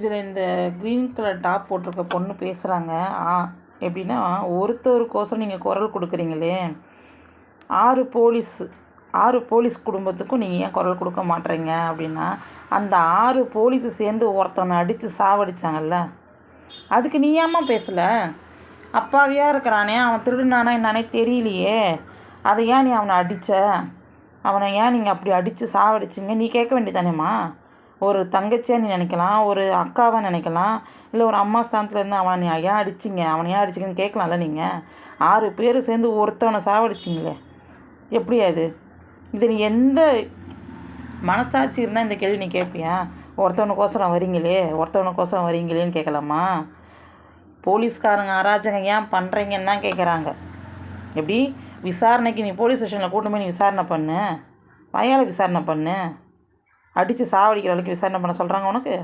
இதில் இந்த green colour top போட்டிருக்க பொண்ணு பேசுகிறாங்க. எப்படின்னா, ஒருத்தருக்கோசரம் நீங்கள் குரல் கொடுக்குறீங்களே, 6 போலீஸ் குடும்பத்துக்கும் நீங்கள் ஏன் குரல் கொடுக்க மாட்டேறீங்க அப்படின்னா, அந்த 6 போலீஸு சேர்ந்து ஒருத்தவனை அடித்து சாவடிச்சாங்கல்ல, அதுக்கு நீ ஏம்மா பேசலை? அப்பாவியாக இருக்கிறானே, அவன் திருடுனானா என்னானே தெரியலையே, அதை ஏன் நீ அவனை அடித்த? அவனை ஏன் நீங்கள் அப்படி அடித்து சாவடிச்சிங்க? நீ கேட்க வேண்டியதானேம்மா. ஒரு தங்கச்சியாக நீ நினைக்கலாம், ஒரு அக்காவாக நினைக்கலாம், இல்லை ஒரு அம்மா ஸ்தானத்தில் இருந்து அவனை ஏன் அடிச்சிங்க, அவனை ஏன் அடிச்சிங்கன்னு கேட்கலாம்ல. நீங்கள் 6 பேர் சேர்ந்து ஒருத்தவனை சாவடிச்சிங்களே, எப்படி அது? இது நீ எந்த மனசாட்சி இருந்தால் இந்த கேள்வி நீ கேட்பியா? ஒருத்தவனுக்கோசரம் வரீங்களேன்னு கேட்கலாமா? போலீஸ்காரங்க அராஜகம் ஏன் பண்ணுறீங்கன்னு தான் கேட்குறாங்க. எப்படி விசாரணைக்கு நீ போலீஸ் ஸ்டேஷனில் கூட்டு போய் நீ விசாரணை பண்ணு, வாயால் விசாரணை பண்ணு, அடித்து சாவடிக்கிற அளவுக்கு விசாரணை பண்ண சொல்கிறாங்க உனக்கு?